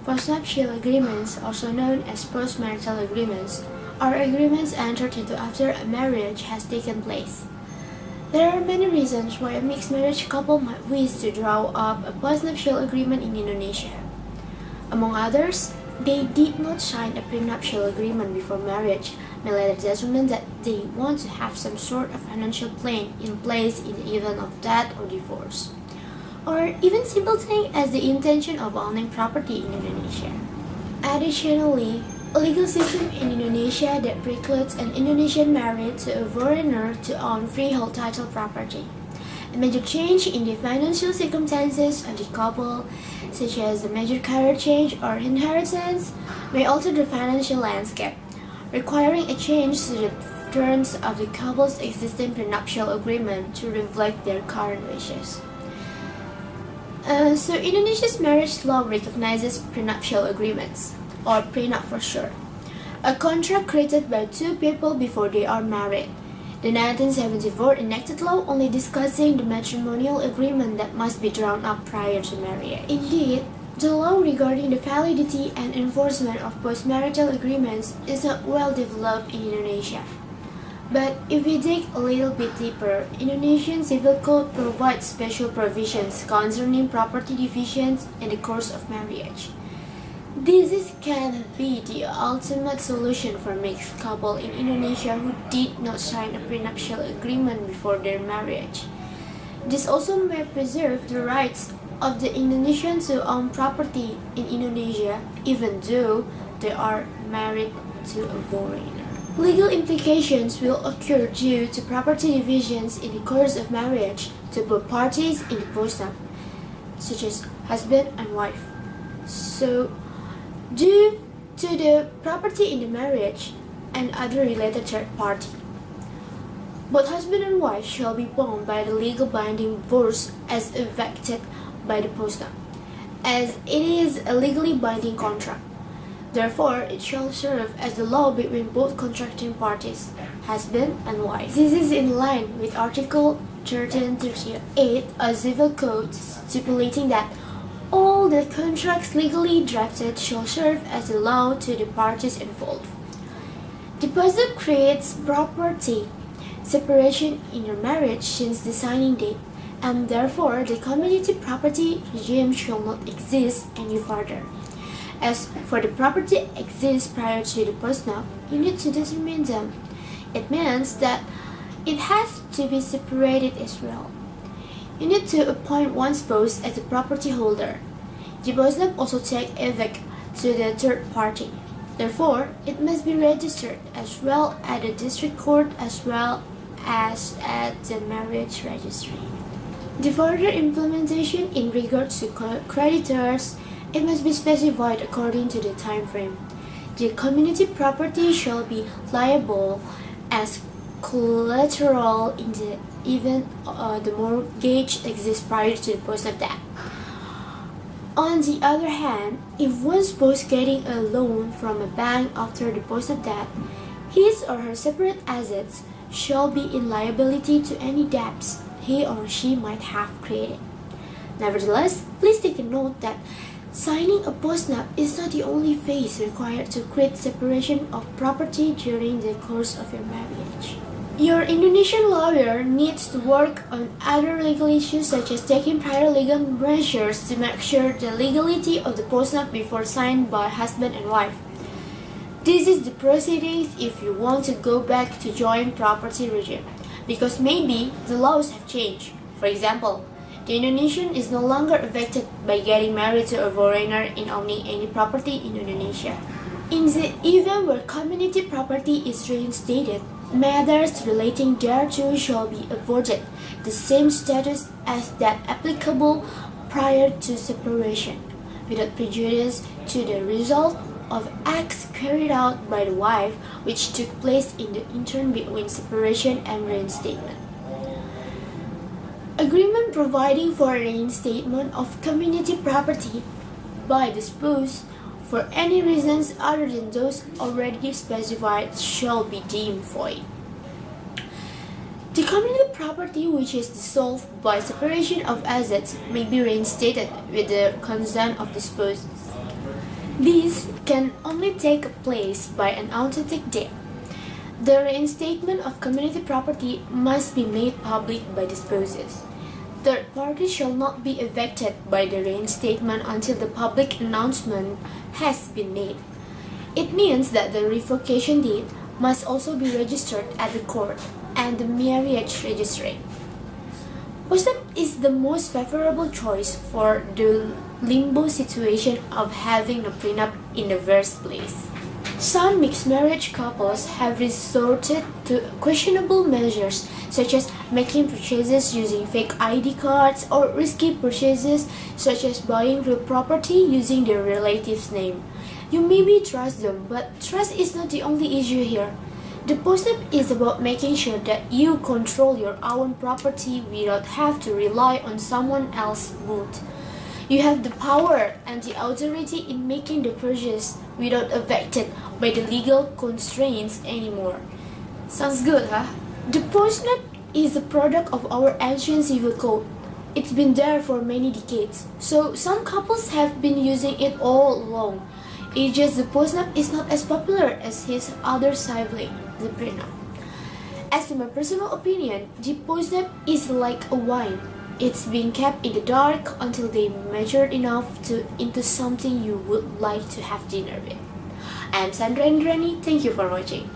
Postnuptial agreements, also known as postmarital agreements, are agreements entered into after a marriage has taken place. There are many reasons why a mixed marriage couple might wish to draw up a postnuptial agreement in Indonesia. Among others, they did not sign a prenuptial agreement before marriage, merely the judgment that they want to have some sort of financial plan in place in the event of death or divorce, or even simple thing as the intention of owning property in Indonesia. Additionally, a legal system in Indonesia that precludes an Indonesian married to a foreigner to own freehold title property. A major change in the financial circumstances of the couple, such as a major career change or inheritance, may alter the financial landscape, requiring a change to the terms of the couple's existing prenuptial agreement to reflect their current wishes. So Indonesia's marriage law recognizes prenuptial agreements, or prenup for short, a contract created by two people before they are married. The 1974 enacted law only discussing the matrimonial agreement that must be drawn up prior to marriage. Indeed, the law regarding the validity and enforcement of postmarital agreements is not well developed in Indonesia. But if we dig a little bit deeper, Indonesian Civil Code provides special provisions concerning property divisions in the course of marriage. This can be the ultimate solution for mixed couple in Indonesia who did not sign a prenuptial agreement before their marriage. This also may preserve the rights of the Indonesians to own property in Indonesia even though they are married to a foreigner. Legal implications will occur due to property divisions in the course of marriage to both parties in the postnup, such as husband and wife. So, due to the property in the marriage and other related third party, both husband and wife shall be bound by the legal binding divorce as effected by the postnup, as it is a legally binding contract. Therefore, it shall serve as the law between both contracting parties, husband and wife. This is in line with Article 1338 of Civil Code, stipulating that all the contracts legally drafted shall serve as a law to the parties involved. The postnup creates property separation in your marriage since the signing date, and therefore the community property regime shall not exist any further. As for the property exists prior to the postnup, you need to determine them. It means that it has to be separated as well. You need to appoint one spouse as the property holder. The postnup also takes effect to the third party. Therefore, it must be registered as well at the district court as well as at the marriage registry. The further implementation in regards to creditors, it must be specified according to the time frame. The community property shall be liable as collateral in the event the mortgage exists prior to the postnup death. On the other hand, if one spouse getting a loan from a bank after the postnup death, his or her separate assets shall be in liability to any debts he or she might have created. Nevertheless, please take a note that signing a postnup is not the only phase required to create separation of property during the course of your marriage. Your Indonesian lawyer needs to work on other legal issues such as taking prior legal measures to make sure the legality of the postnup before signed by husband and wife. This is the proceedings if you want to go back to joint property regime, because maybe the laws have changed. For example, the Indonesian is no longer affected by getting married to a foreigner in owning any property in Indonesia. In the event where community property is reinstated, matters relating thereto shall be afforded the same status as that applicable prior to separation, without prejudice to the result of acts carried out by the wife which took place in the interim between separation and reinstatement. Agreement providing for reinstatement of community property by the spouse for any reasons other than those already specified shall be deemed void. The community property which is dissolved by separation of assets may be reinstated with the consent of the spouses. These can only take place by an authentic deed. The reinstatement of community property must be made public by the spouses. Third parties shall not be evicted by the reinstatement until the public announcement has been made. It means that the revocation deed must also be registered at the court and the marriage registry. Postnup is the most favorable choice for the limbo situation of having a prenup in the first place. Some mixed marriage couples have resorted to questionable measures such as making purchases using fake ID cards or risky purchases such as buying real property using their relative's name. You maybe trust them, but trust is not the only issue here. The postnup is about making sure that you control your own property without have to rely on someone else's mood. You have the power and the authority in making the purchase without affected by the legal constraints anymore. Sounds good, huh? The postnup is a product of our ancient civil code. It's been there for many decades, so some couples have been using it all along. It's just the postnup is not as popular as his other sibling, the prenup. As to my personal opinion, the postnup is like a wine. It's being kept in the dark until they matured enough into something you would like to have dinner with. I am Sandra Indrani. Thank you for watching.